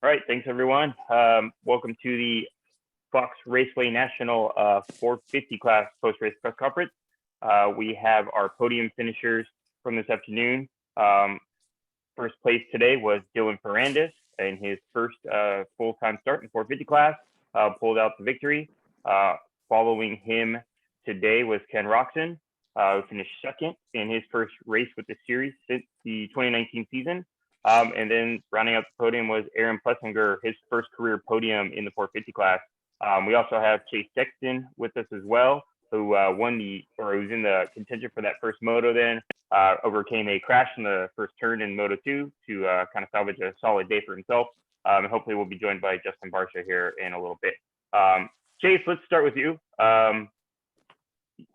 All right, thanks everyone. Welcome to the Fox Raceway National 450 class post-race press conference. We have our podium finishers from this afternoon. First place today was Dylan Ferrandis in his first full-time start in 450 class, pulled out the victory. Following him today was Ken Roczen, who finished second in his first race with the series since the 2019 season. And then rounding out the podium was Aaron Plessinger, his first career podium in the 450 class. We also have Chase Sexton with us as well, who who's in the contention for that first Moto then, overcame a crash in the first turn in Moto 2 to kind of salvage a solid day for himself. And hopefully we'll be joined by Justin Barcia here in a little bit. Chase, let's start with you.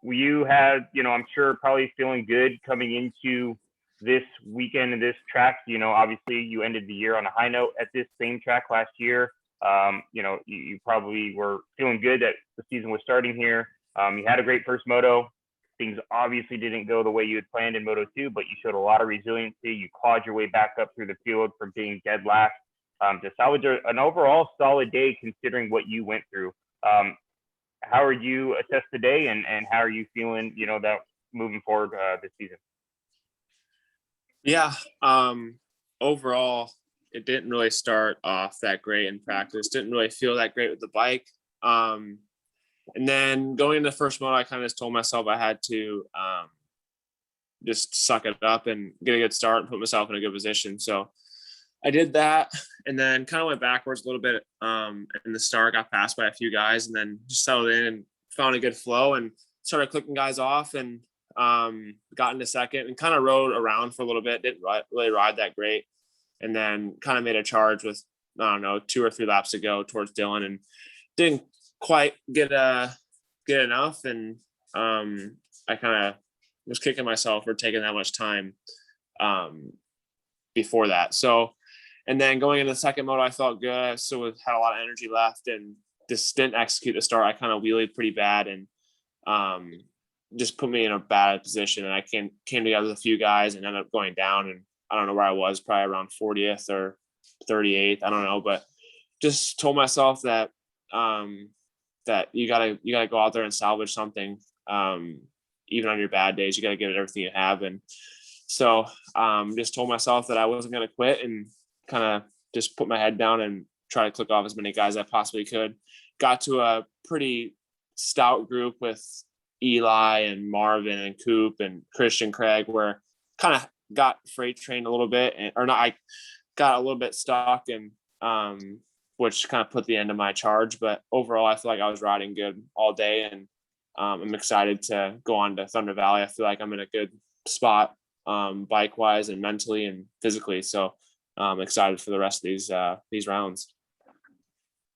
You had, I'm sure probably feeling good coming into this weekend and this track. Obviously you ended the year on a high note at this same track last year. You probably were feeling good that the season was starting here. You had a great first Moto. Things obviously didn't go the way you had planned in Moto 2, but you showed a lot of resiliency. You clawed your way back up through the field from being dead last to salvage an overall solid day considering what you went through. How are you assessed today, and how are you feeling, that moving forward this season? Yeah, overall, it didn't really start off that great in practice. Didn't really feel that great with the bike. And then going into the first Moto, I kind of just told myself I had to just suck it up and get a good start and put myself in a good position. So I did that, and then kind of went backwards a little bit in the start, got passed by a few guys, and then just settled in and found a good flow and started clicking guys off and got into second and kind of rode around for a little bit. Didn't really ride that great. And then kind of made a charge with, 2 or 3 laps to go towards Dylan and didn't quite get enough. And I kind of was kicking myself for taking that much time before that. So, and then going into the second Moto, I felt good. I still had a lot of energy left and just didn't execute the start. I kind of wheelied pretty bad and just put me in a bad position. And I came together with a few guys and ended up going down. And I don't know where I was, probably around 40th or 38th. I don't know, but just told myself that that you gotta go out there and salvage something. Even on your bad days, you gotta give it everything you have. And so just told myself that I wasn't gonna quit and kind of just put my head down and try to click off as many guys as I possibly could. Got to a pretty stout group with Eli and Marvin and Coop and Christian Craig, where kind of got freight trained a little bit, I got a little bit stuck, and which kind of put the end of my charge. But overall, I feel like I was riding good all day, and I'm excited to go on to Thunder Valley. I feel like I'm in a good spot bike wise and mentally and physically. So I'm excited for the rest of these rounds.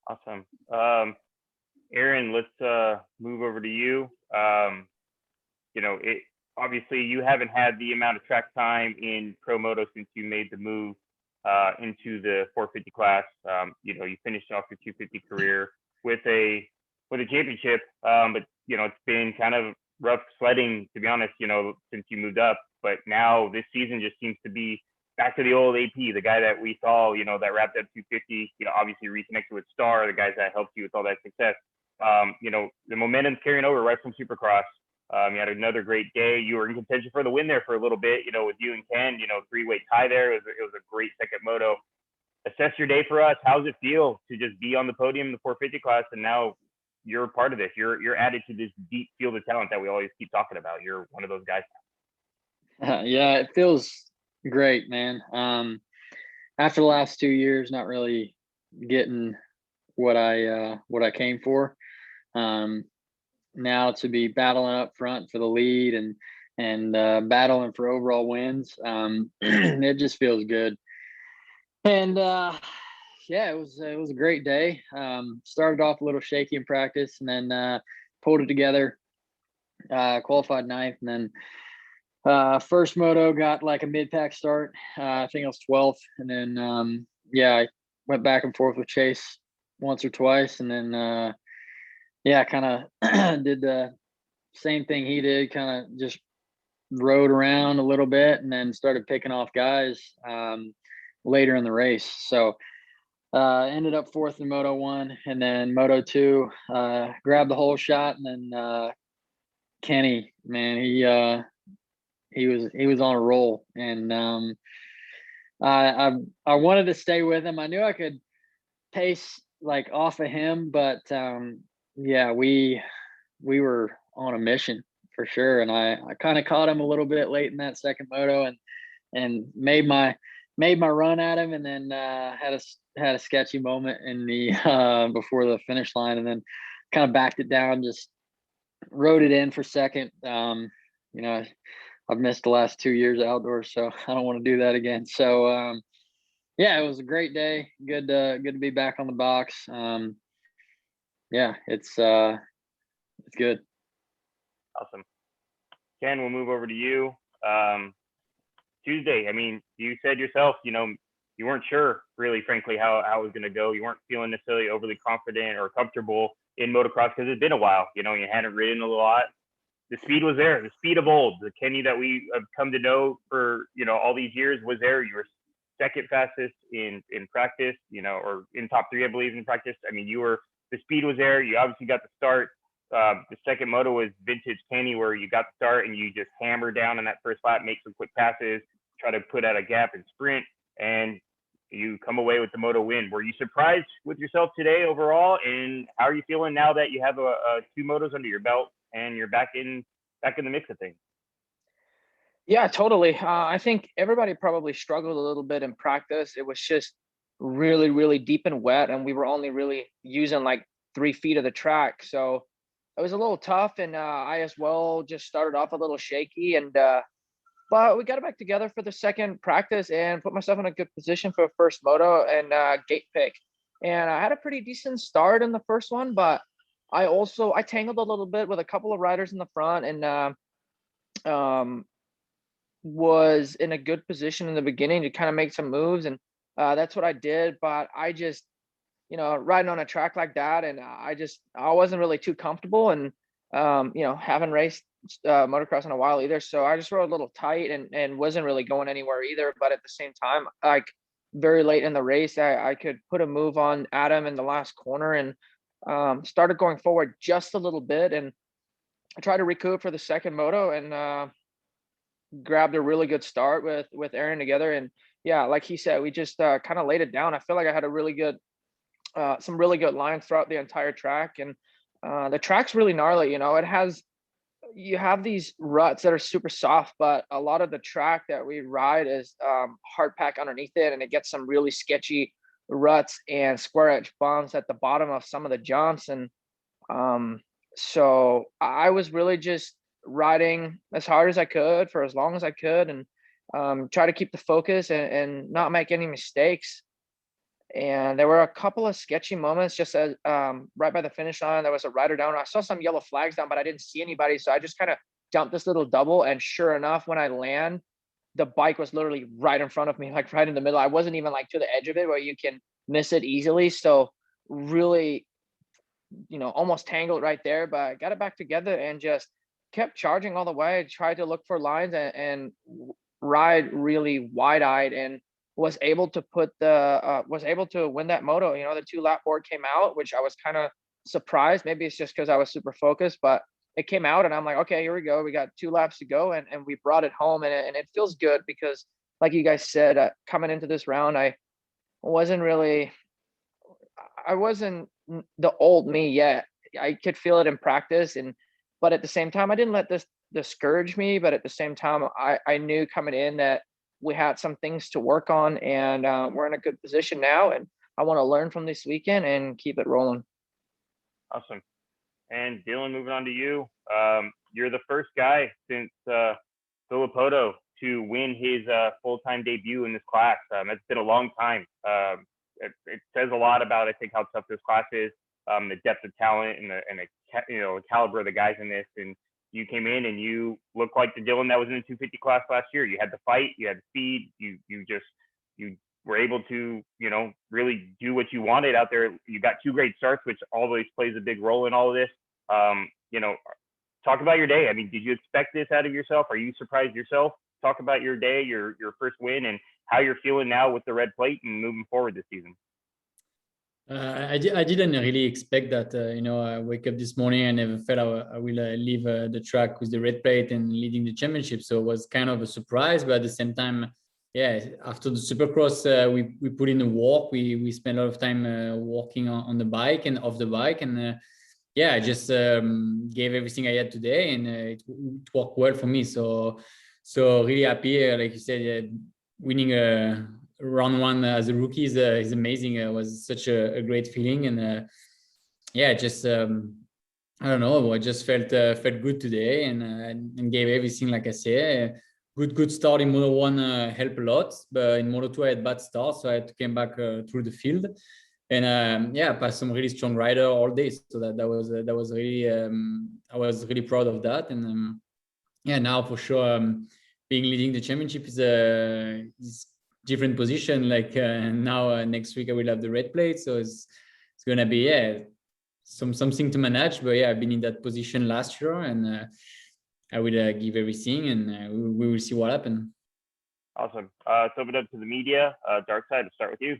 Awesome. Aaron, let's move over to you. Obviously you haven't had the amount of track time in Pro Moto since you made the move into the 450 class. You finished off your 250 career with a championship, but it's been kind of rough sledding, to be honest, since you moved up. But now this season just seems to be back to the old AP, the guy that we saw, that wrapped up 250, obviously reconnected with Star, the guys that helped you with all that success. The momentum's carrying over right from Supercross. You had another great day. You were in contention for the win there for a little bit, with you and Ken, 3-way tie there. It was a great second Moto. Assess your day for us. How does it feel to just be on the podium in the 450 class, and now you're part of this? You're added to this deep field of talent that we always keep talking about. You're one of those guys. Yeah, it feels great, man. After the last 2 years, not really getting what I came for. Now to be battling up front for the lead and battling for overall wins, it just feels good. And yeah, it was a great day. Started off a little shaky in practice, and then pulled it together. Qualified 9th, and then first Moto got like a mid-pack start. I think I was 12th, and then I went back and forth with Chase once or twice, and then kind of did the same thing he did, kind of just rode around a little bit and then started picking off guys later in the race. So Ended up fourth in Moto 1, and then Moto 2, grabbed the whole shot, and then Kenny, man, he was on a roll, and I wanted to stay with him. I knew I could pace like off of him, but yeah, we were on a mission for sure, and I kind of caught him a little bit late in that second moto, and made my run at him, and then had a sketchy moment in the before the finish line, and then kind of backed it down, just rode it in for second. You know, I've missed the last 2 years outdoors, so I don't want to do that again. So yeah, it was a great day. Good to be back on the box. Yeah, it's good. Awesome. Ken, we'll move over to you. Tuesday, I mean, you said yourself, you know, you weren't sure really, frankly, how it was going to go. You weren't feeling necessarily overly confident or comfortable in motocross because it's been a while. You know, you hadn't ridden a lot. The speed was there. The speed of old. The Kenny that we have come to know for, you know, all these years was there. You were second fastest in practice, you know, or in top 3, I believe, in practice. I mean, the speed was there. You obviously got the start. The second moto was vintage Kenny, where you got the start and you just hammer down in that first lap, make some quick passes, try to put out a gap and sprint, and you come away with the moto win. Were you surprised with yourself today overall? And how are you feeling now that you have 2 motos under your belt and you're back in the mix of things? Yeah, totally. I think everybody probably struggled a little bit in practice. It was just really, really deep and wet, and we were only really using like 3 feet of the track. So it was a little tough, and I as well just started off a little shaky. And but we got it back together for the second practice and put myself in a good position for first moto and gate pick. And I had a pretty decent start in the first one, but I tangled a little bit with a couple of riders in the front, and was in a good position in the beginning to kind of make some moves, and that's what I did. But I just, you know, riding on a track like that, and I wasn't really too comfortable, and you know, haven't raced motocross in a while either, so I just rode a little tight and wasn't really going anywhere either. But at the same time, like very late in the race, I could put a move on Adam in the last corner, and started going forward just a little bit, and I tried to recoup for the second moto, and grabbed a really good start with Aaron together. And yeah, like he said, we just kind of laid it down. I feel like I had a really good some really good lines throughout the entire track, and the track's really gnarly. You know, you have these ruts that are super soft, but a lot of the track that we ride is hard pack underneath it, and it gets some really sketchy ruts and square edge bumps at the bottom of some of the jumps. And so I was really just riding as hard as I could for as long as I could, and try to keep the focus and not make any mistakes. And there were a couple of sketchy moments just as right by the finish line, there was a rider down. I saw some yellow flags down, but I didn't see anybody. So I just kind of jumped this little double. And sure enough, when I land, the bike was literally right in front of me, like right in the middle. I wasn't even like to the edge of it where you can miss it easily. So really, you know, almost tangled right there, but I got it back together and just kept charging all the way. I tried to look for lines and ride really wide-eyed, and was able to win that moto. You know, the 2-lap board came out, which I was kind of surprised. Maybe it's just because I was super focused, but it came out, and I'm like, okay, here we go. We got 2 laps to go, and we brought it home, and it feels good because, like you guys said, coming into this round, I wasn't the old me yet. I could feel it in practice, but at the same time, I didn't let this discourage me. But at the same time, I knew coming in that we had some things to work on, and we're in a good position now, and I want to learn from this weekend and keep it rolling. Awesome. And Dylan, moving on to you. You're the first guy since Filippo to win his full-time debut in this class. It's been a long time. It says a lot about, I think, how tough this class is, the depth of talent and the caliber of the guys in this. And you came in and you looked like the Dylan that was in the 250 class last year. You had the fight, you had the speed, you were able to, you know, really do what you wanted out there. You got 2 great starts, which always plays a big role in all of this. You know, talk about your day. I mean, did you expect this out of yourself? Are you surprised yourself? Talk about your day, your first win, and how you're feeling now with the red plate and moving forward this season. I didn't really expect that. I wake up this morning. I never felt I will leave the track with the red plate and leading the championship. So it was kind of a surprise, but at the same time, yeah. After the Supercross, we put in a walk. We spent a lot of time walking on the bike and off the bike, and yeah, I just gave everything I had today, and it worked well for me. So really happy. Like you said, winning round one as a rookie is amazing. It was such a great feeling, and yeah, just I don't know, I just felt good today, and gave everything. Like I say, good start in Moto 1 helped a lot, but in Moto 2 I had bad start, so I had to come back through the field, and yeah, passed some really strong rider all day. So that was really I was really proud of that, and yeah, now for sure being leading the championship is different position. Like now next week I will have the red plate, so it's gonna be something to manage. But yeah, I've been in that position last year, and I will give everything, and we will see what happens. Awesome. Let's open it up to the media. Dark Side, to start with you.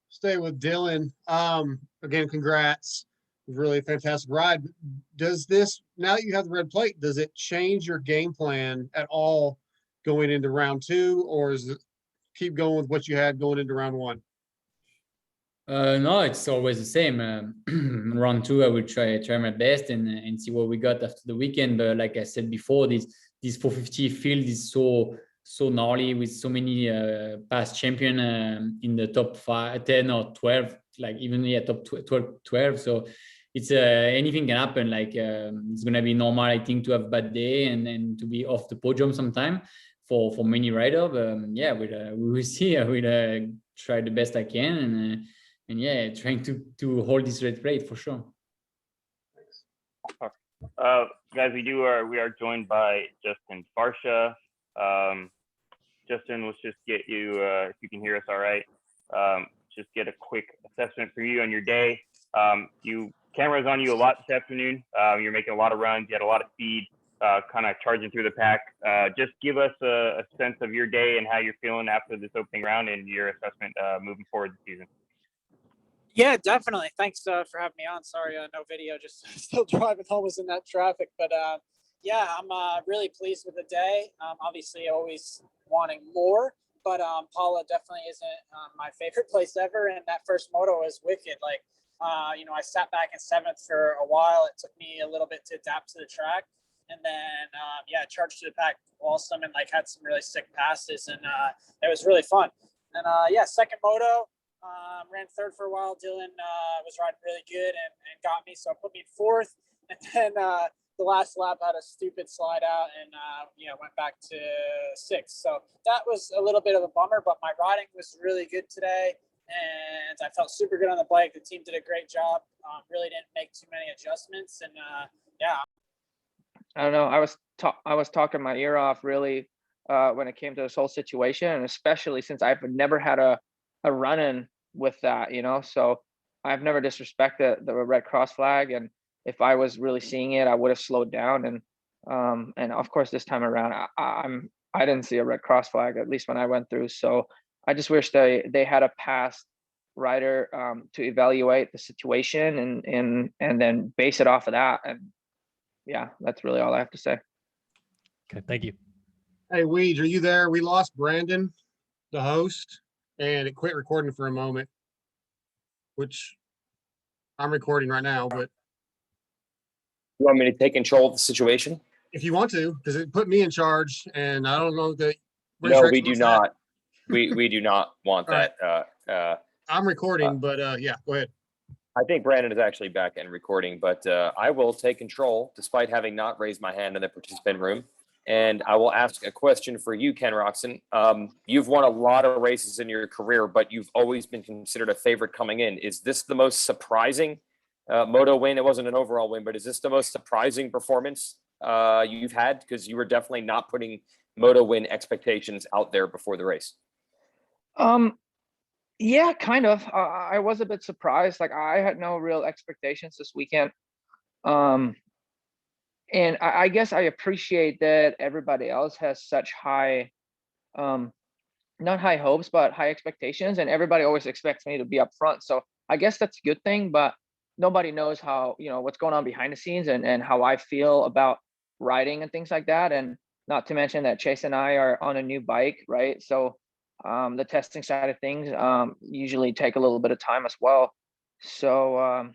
Stay with Dylan. Again, congrats. It was really a fantastic ride. Does this, now that you have the red plate, does it change your game plan at all going into round 2, or is it keep going with what you had going into round 1? No, it's always the same. Round 2, I will try my best and see what we got after the weekend. But like I said before, this 450 field is so gnarly, with so many past champion in the top 5, 10 or 12, like even top 12. So it's anything can happen. Like it's gonna be normal, I think, to have a bad day and to be off the podium sometime for many riders. Yeah, we will see. I will try the best I can, and yeah, trying to hold this red plate for sure. Guys, we are joined by Justin Barcia. Justin, let's just get you, if you can hear us all right, just get a quick assessment for you on your day. Camera's on you a lot this afternoon. You're making a lot of runs. You had a lot of speed, kind of charging through the pack. Just give us a sense of your day and how you're feeling after this opening round and your assessment moving forward this season. Yeah, definitely. Thanks for having me on. Sorry, no video, just still driving home, was in that traffic. But yeah, I'm really pleased with the day. Obviously, always wanting more, but Paula definitely isn't my favorite place ever. And that first moto was wicked. Like, I sat back in 7th for a while. It took me a little bit to adapt to the track. And then, charged to the pack awesome, and like had some really sick passes, and it was really fun. And second moto, ran 3rd for a while. Dylan was riding really good and got me, so it put me in 4th. And then the last lap had a stupid slide out, and went back to 6th. So that was a little bit of a bummer, but my riding was really good today, and I felt super good on the bike. The team did a great job. Really didn't make too many adjustments, and I don't know. I was talking my ear off really when it came to this whole situation, and especially since I've never had a run-in with that, so I've never disrespected the red cross flag, and if I was really seeing it, I would have slowed down, and of course this time around I didn't see a red cross flag, at least when I went through. So I just wish they had a past rider to evaluate the situation and then base it off of that. And yeah, that's really all I have to say. Okay, thank you. Hey, Weege, are you there? We lost Brandon, the host, and it quit recording for a moment, which I'm recording right now. But you want me to take control of the situation? If you want to, because it put me in charge, and I don't know that. No, we do not. We do not want that. Right. I'm recording, but yeah, go ahead. I think Brandon is actually back and recording, but I will take control despite having not raised my hand in the participant room. And I will ask a question for you, Ken Roczen. You've won a lot of races in your career, but you've always been considered a favorite coming in. Is this the most surprising moto win? It wasn't an overall win, but is this the most surprising performance you've had? Because you were definitely not putting moto win expectations out there before the race. Yeah, kind of. I was a bit surprised. Like, I had no real expectations this weekend. And I guess I appreciate that everybody else has such high not high hopes, but high expectations, and everybody always expects me to be up front. So I guess that's a good thing, but nobody knows how, what's going on behind the scenes and how I feel about riding and things like that. And not to mention that Chase and I are on a new bike, right? So the testing side of things usually take a little bit of time as well. So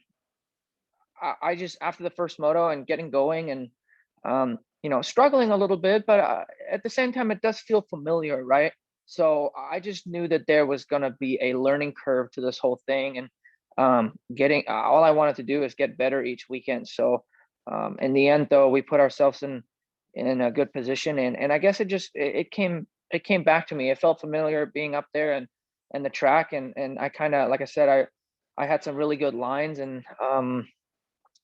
I just, after the first moto and getting going and struggling a little bit, but at the same time, it does feel familiar, right? So I just knew that there was going to be a learning curve to this whole thing, and getting all I wanted to do is get better each weekend. So in the end, though, we put ourselves in a good position, and I guess it came back to me. It felt familiar being up there and the track, and I kind of, like I said, I had some really good lines, and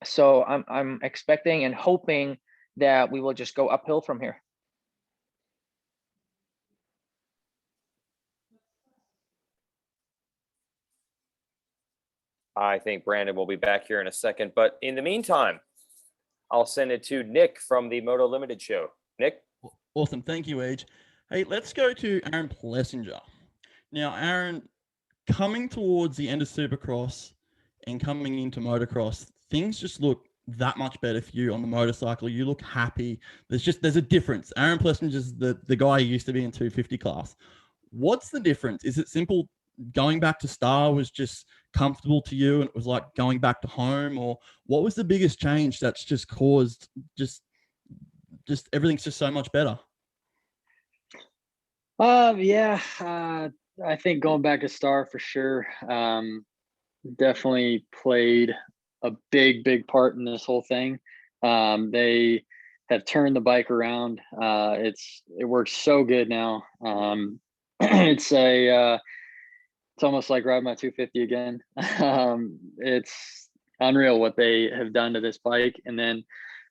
so I'm expecting and hoping that we will just go uphill from here. I think Brandon will be back here in a second, but in the meantime, I'll send it to Nick from the Moto Limited show. Nick? Awesome. Thank you, Age. Hey, let's go to Aaron Plessinger. Now, Aaron, coming towards the end of Supercross and coming into Motocross, things just look that much better for you on the motorcycle. You look happy. There's a difference. Aaron Plessinger is the guy who used to be in 250 class. What's the difference? Is it simple? Going back to Star was just comfortable to you and it was like going back to home, or what was the biggest change that's just caused just everything's just so much better? I think going back to Star for sure definitely played a big part in this whole thing. They have turned the bike around. It works so good now. It's almost like riding my 250 again. It's unreal what they have done to this bike. And then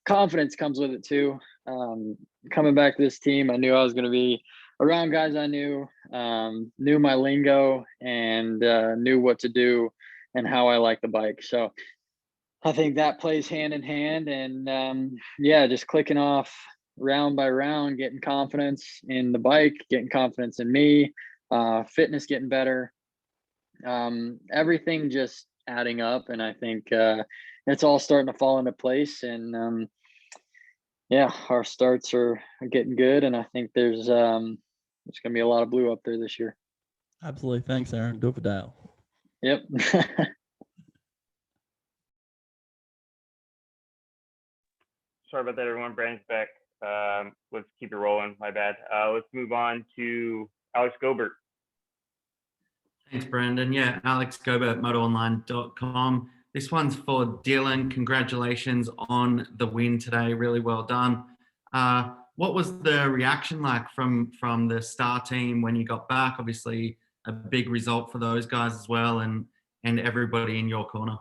confidence comes with it too. Coming back to this team, I knew I was going to be around guys I knew my lingo, and knew what to do and how I like the bike. So I think that plays hand in hand, and just clicking off round by round, getting confidence in the bike, getting confidence in me, fitness getting better. Everything just adding up, and I think it's all starting to fall into place, and our starts are getting good, and I think there's gonna be a lot of blue up there this year. Absolutely. Thanks, Aaron. Do it for Dale. Yep. Sorry about that, everyone. Brandon's back. Let's keep it rolling. My bad. Let's move on to Alex Gobert. Thanks, Brandon. Yeah, Alex Gobert, MotoOnline.com. This one's for Dylan. Congratulations on the win today. Really well done. What was the reaction like from the Star team when you got back? Obviously, a big result for those guys as well, and everybody in your corner.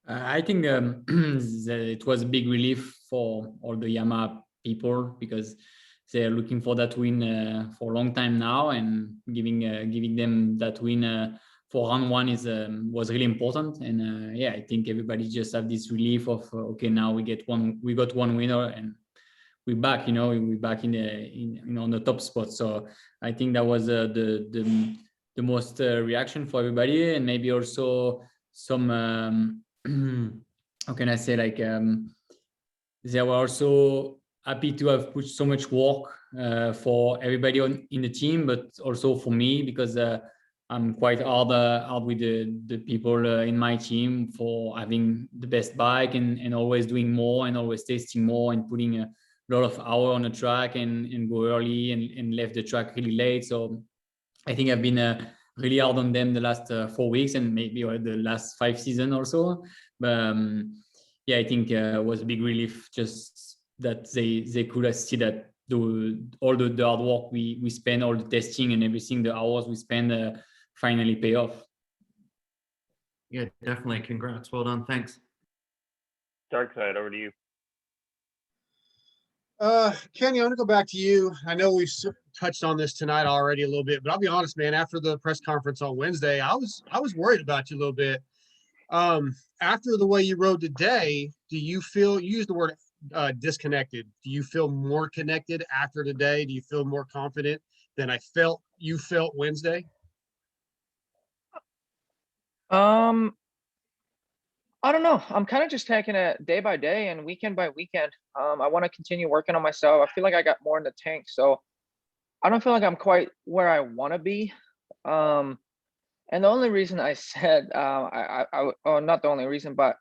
I think it was a big relief for all the Yamaha people, because they're looking for that win for a long time now, and giving them that win for round one was really important. And I think everybody just have this relief of okay, now we got one winner, and we're back. We're back in on the top spot. So I think that was the most reaction for everybody, and maybe also some how can I say, like they were also happy to have put so much work for everybody in the team, but also for me, because I'm quite hard with the people in my team for having the best bike and always doing more and always testing more and putting a lot of hour on the track and go early and left the track really late. So I think I've been really hard on them the last 4 weeks and maybe the last 5 seasons or so. But I think it was a big relief just that they could see that all the hard work we spend, all the testing and everything, the hours we spend finally pay off. Yeah, definitely. Congrats. Well done. Thanks. Dark side, over to you. Kenny, I want to go back to you. I know we've touched on this tonight already a little bit, but I'll be honest, man, after the press conference on Wednesday, I was worried about you a little bit. After the way you rode today, do you feel, you used the word disconnected. Do you feel more connected after today? Do you feel more confident than I felt you felt Wednesday? I don't know. I'm kind of just taking it day by day and weekend by weekend. I want to continue working on myself. I feel like I got more in the tank, so I don't feel like I'm quite where I want to be. And the only reason I said, oh, not the only reason, but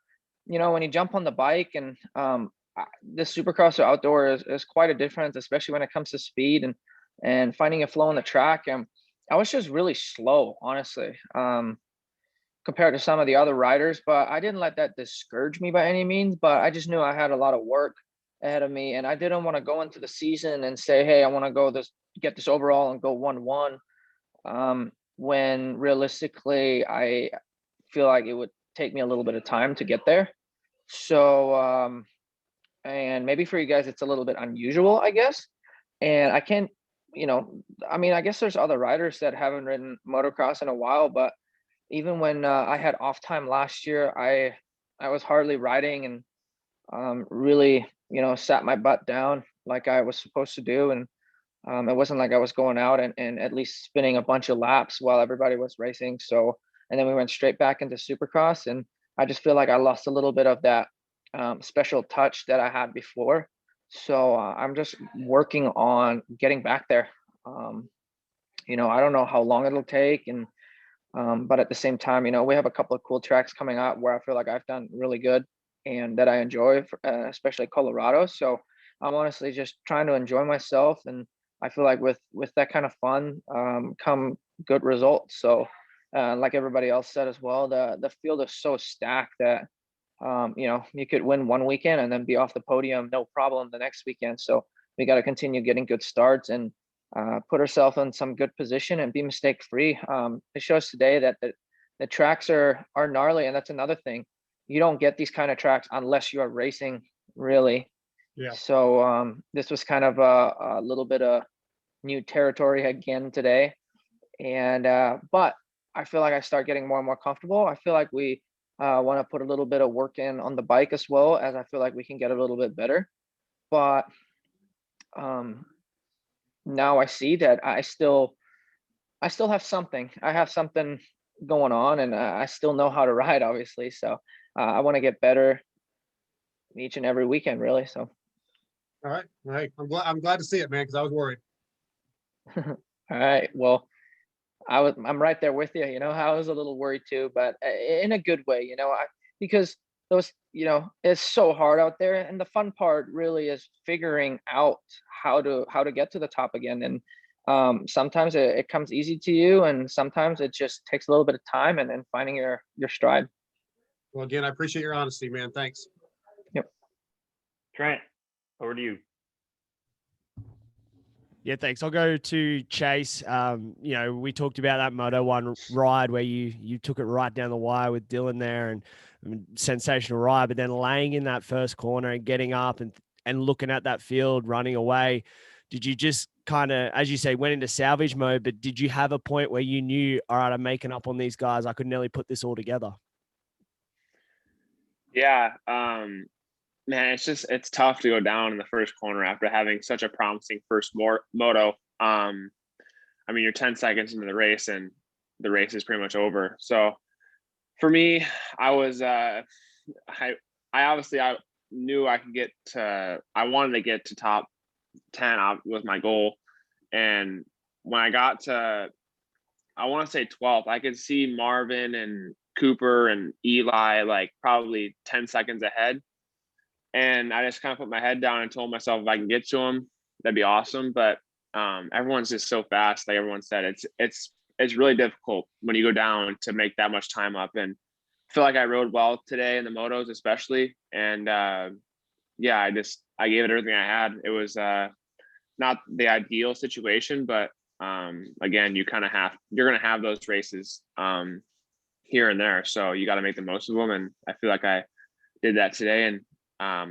when you jump on the bike and the Supercross or outdoor is quite a difference, especially when it comes to speed and finding a flow on the track. And I was just really slow, honestly, compared to some of the other riders. But I didn't let that discourage me by any means. But I just knew I had a lot of work ahead of me, and I didn't want to go into the season and say, "Hey, I want to get this overall and go 1-1." When realistically, I feel like it would take me a little bit of time to get there. So, and maybe for you guys, it's a little bit unusual, I guess. And I can't, I guess there's other riders that haven't ridden motocross in a while, but even when I had off time last year, I was hardly riding and really, sat my butt down like I was supposed to do. And it wasn't like I was going out and at least spinning a bunch of laps while everybody was racing. So, and then we went straight back into Supercross, and I just feel like I lost a little bit of that special touch that I had before. So I'm just working on getting back there. I don't know how long it'll take, and but at the same time, we have a couple of cool tracks coming up where I feel like I've done really good and that I enjoy, especially Colorado. So I'm honestly just trying to enjoy myself, and I feel like with that kind of fun come good results. So like everybody else said as well, the field is so stacked that you could win one weekend and then be off the podium no problem the next weekend. So we got to continue getting good starts and put ourselves in some good position and be mistake free. It shows today that the tracks are gnarly, and that's another thing. You don't get these kind of tracks unless you're racing, really. Yeah. So this was kind of a little bit of new territory again today, and but I feel like I start getting more and more comfortable. I feel like we want to put a little bit of work in on the bike as well, as I feel like we can get a little bit better. But now I see that I still have something. I have something going on, and I still know how to ride, obviously. So I want to get better each and every weekend, really. So. All right. Hey, I'm glad to see it, man, because I was worried. All right. Well, I'm right there with you. I was a little worried too, but in a good way. Because those, it's so hard out there, and the fun part really is figuring out how to get to the top again. And sometimes it comes easy to you, and sometimes it just takes a little bit of time and finding your stride. Well, again, I appreciate your honesty, man. Thanks. Yep. Trent, over to you. Yeah, thanks. I'll go to Chase. We talked about that Moto 1 ride where you took it right down the wire with Dylan there, and sensational ride, but then laying in that first corner and getting up and looking at that field running away. Did you just kind of, as you say, went into salvage mode, but did you have a point where you knew, all right, I'm making up on these guys, I could nearly put this all together? Yeah. Man, it's tough to go down in the first corner after having such a promising first moto. You're 10 seconds into the race and the race is pretty much over. So for me, I was, I knew I wanted to get to top 10 was my goal. And when I got to, I want to say 12th, I could see Marvin and Cooper and Eli like probably 10 seconds ahead. And I just kind of put my head down and told myself, if I can get to them, that'd be awesome. But everyone's just so fast. Like everyone said, it's really difficult when you go down to make that much time up. And I feel like I rode well today in the motos, especially. And I gave it everything I had. It was not the ideal situation, but again, you're going to have those races here and there. So you got to make the most of them. And I feel like I did that today. And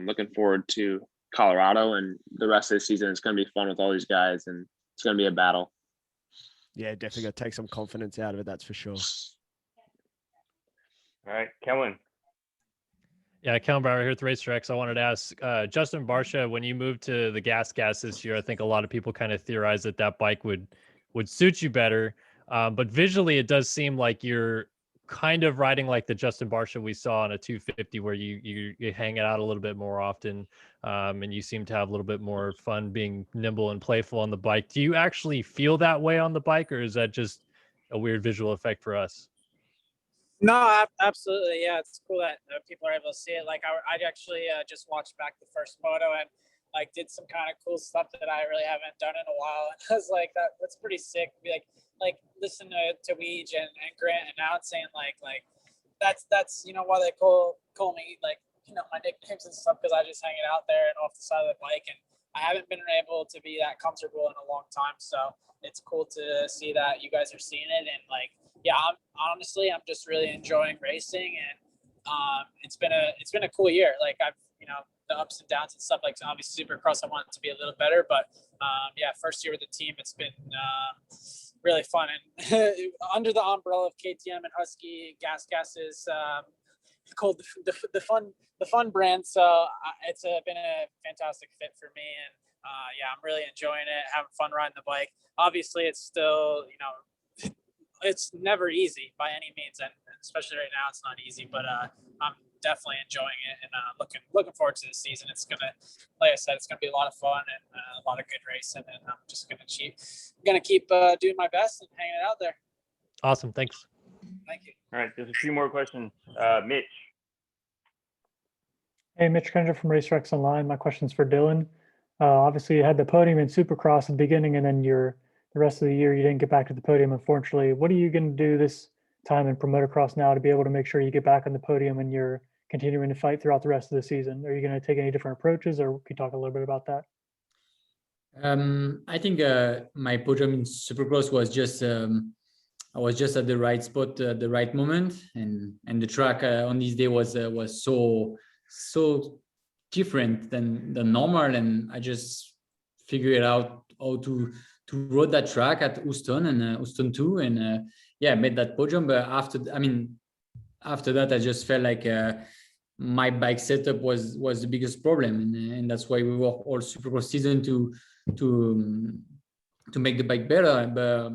looking forward to Colorado and the rest of the season. It's going to be fun with all these guys, and it's going to be a battle. Yeah, definitely got to take some confidence out of it. That's for sure. All right, Kellen. Yeah, Kellen Brower here with Racetracks. I wanted to ask Justin Barcia, when you moved to the gas this year, I think a lot of people kind of theorized that bike would would suit you better. But visually, it does seem like you're kind of riding like the Justin Barcia we saw on a 250, where you hang it out a little bit more often, and you seem to have a little bit more fun being nimble and playful on the bike. Do you actually feel that way on the bike, or is that just a weird visual effect for us? No, absolutely. Yeah, it's cool that people are able to see it. Like I actually just watched back the first moto and like did some kind of cool stuff that I really haven't done in a while. And I was like, that's pretty sick. Be like listen to Weege and Grant announcing like that's why they call me like my nicknames and stuff, because I just hang it out there and off the side of the bike, and I haven't been able to be that comfortable in a long time. So it's cool to see that you guys are seeing it, and like, yeah, I'm just really enjoying racing, and it's been a cool year. Like I've the ups and downs and stuff. Like obviously Supercross, I want it to be a little better, but yeah, first year with the team, it's been really fun, and under the umbrella of KTM and Husky, Gas is called the fun brand. So it's been a fantastic fit for me, and yeah, I'm really enjoying it, having fun riding the bike. Obviously, it's still it's never easy by any means, and especially right now, it's not easy. But I'm definitely enjoying it, and looking forward to the season. It's gonna, like I said, it's gonna be a lot of fun and a lot of good racing, and I'm just gonna keep doing my best and hanging it out there. Awesome, thanks. Thank you. All right, there's a few more questions. Mitch. Hey, Mitch Kendra from Raceway Online. My question's for Dylan. Obviously, you had the podium in Supercross at the beginning, and then the rest of the year you didn't get back to the podium, unfortunately. What are you going to do this time in Motocross now to be able to make sure you get back on the podium and you're continuing to fight throughout the rest of the season? Are you going to take any different approaches, or can you talk a little bit about that? I think my podium in Supercross was just I was just at the right spot at the right moment, and the track on this day was so different than normal, and I just figured out how to ride that track at Houston and Houston 2, and yeah, made that podium. But after that, I just felt like my bike setup was the biggest problem, and that's why we worked all Supercross season to make the bike better. But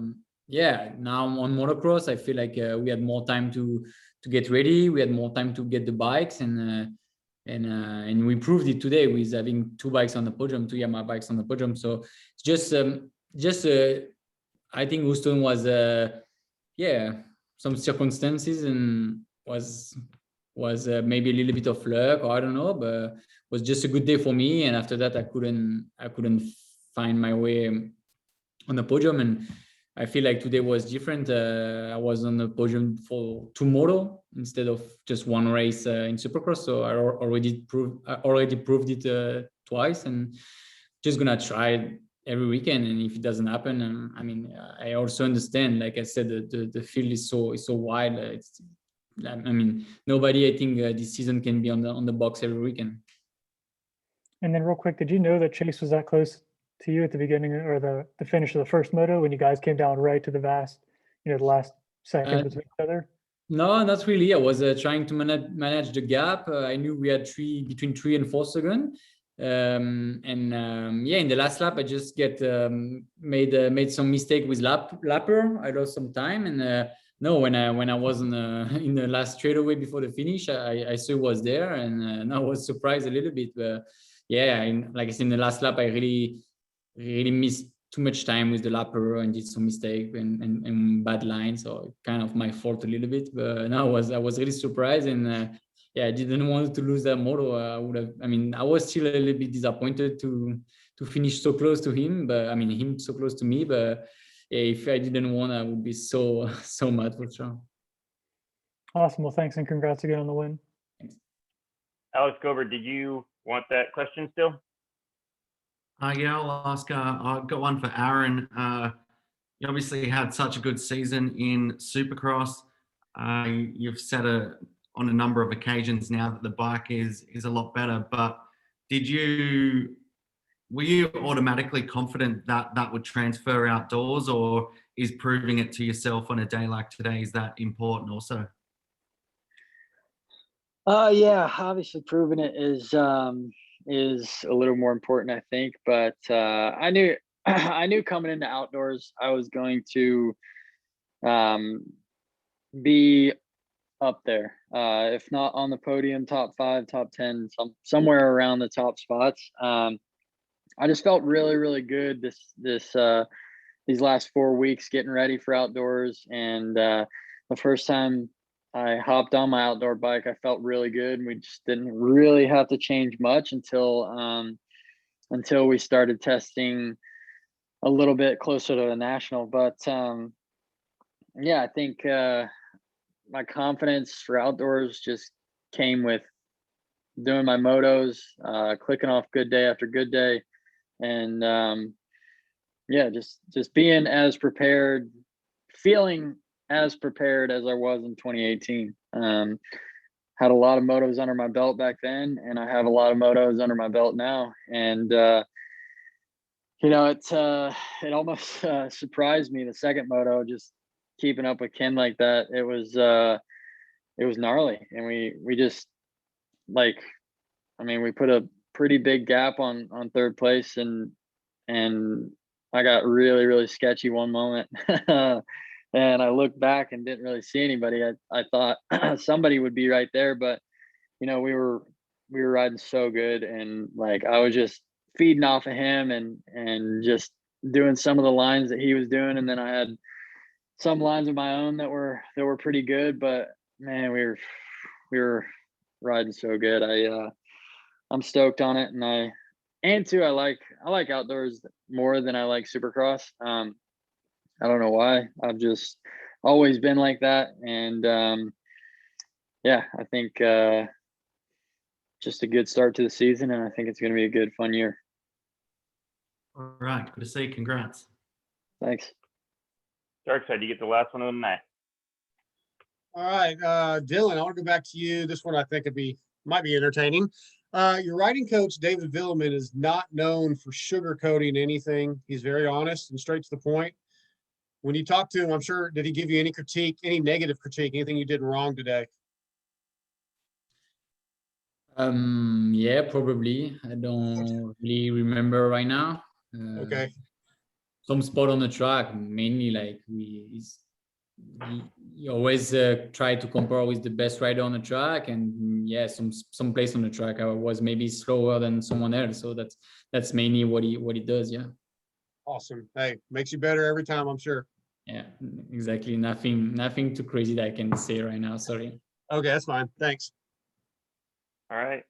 yeah, now on motocross, I feel like we had more time to get ready. We had more time to get the bikes, and we proved it today with having two bikes on the podium, two Yamaha bikes on the podium. So it's just I think Houston was yeah, some circumstances, and was maybe a little bit of luck, or I don't know, but was just a good day for me. And after that, I couldn't find my way on the podium, and I feel like today was different. I was on the podium for two Moto instead of just one race in Supercross. So I already proved it twice, and just gonna try it every weekend. And if it doesn't happen, I mean, I also understand. Like I said, the field is so wide. I mean, nobody, I think, this season can be on the box every weekend. And then real quick, did you know that Chase was that close to you at the beginning, or the finish of the first moto, when you guys came down right to the the last second between each other? No, not really. I was trying to manage the gap. I knew we had between 3 and 4 seconds. Yeah, in the last lap, I just made some mistake with lapper. I lost some time, and no, when I was in the last straightaway before the finish, I saw it was there, and I was surprised a little bit. But yeah, like I said, in the last lap, I really missed too much time with the lapper and did some mistake and bad line. So kind of my fault a little bit. But no, I was really surprised, and yeah, I didn't want to lose that moto. I was still a little bit disappointed to finish so close to him, but I mean, him so close to me. But yeah, if I didn't want, I would be so mad for sure. Awesome. Well, thanks, and congrats again on the win. Thanks. Alex Gober, did you want that question still? Yeah, I'll ask. I've got one for Aaron. You obviously had such a good season in Supercross. You've said on a number of occasions now that the bike is a lot better. But were you automatically confident that would transfer outdoors, or is proving it to yourself on a day like today, is that important also? Yeah, obviously proving it is a little more important, I think. But I knew I knew coming into outdoors, I was going to be up there. If not on the podium, top 5, top 10, somewhere around the top spots. I just felt really, really good these last 4 weeks getting ready for outdoors. And the first time I hopped on my outdoor bike, I felt really good. And we just didn't really have to change much until we started testing a little bit closer to the national. But yeah, I think my confidence for outdoors just came with doing my motos, clicking off good day after good day. And yeah, just being as prepared, feeling as prepared as I was in 2018. Had a lot of motos under my belt back then, and I have a lot of motos under my belt now. And you know, it almost surprised me the second moto, just keeping up with Ken like that. It was gnarly, and we just like, I mean, we put a pretty big gap on third place, and I got really, really sketchy one moment. And I looked back and didn't really see anybody. I thought somebody would be right there, but you know, we were riding so good, and like I was just feeding off of him and just doing some of the lines that he was doing, and then I had some lines of my own that were pretty good. But man, we were riding so good. I'm stoked on it, and too, I like outdoors more than I like Supercross. I don't know why. I've just always been like that. And yeah, I think just a good start to the season, and I think it's going to be a good, fun year. All right. Good to see you. Congrats. Thanks. Dark side, you get the last one of the night. All right, Dylan, I want to go back to you. This one I think might be entertaining. Your riding coach, David Villeman, is not known for sugarcoating anything. He's very honest and straight to the point. When you talk to him, I'm sure, did he give you any critique, any negative critique, anything you did wrong today? Yeah, probably. I don't really remember right now. Okay. Some spot on the track, mainly like he always try to compare with the best rider on the track, and yeah, some place on the track I was maybe slower than someone else. So that's mainly what he does. Yeah. Awesome. Hey, makes you better every time, I'm sure. Yeah, exactly. Nothing too crazy that I can say right now. Sorry. Okay, that's fine. Thanks. All right.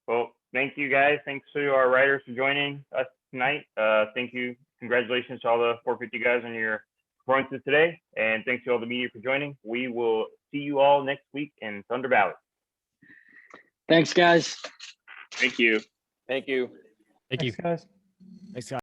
Well, thank you guys. Thanks to our riders for joining us tonight. Thank you. Congratulations to all the 450 guys on your performances today. And thanks to all the media for joining. We will see you all next week in Thunder Valley. Thanks, guys. Thank you. Thank you. Thank you. Thanks, guys. Thanks, guys.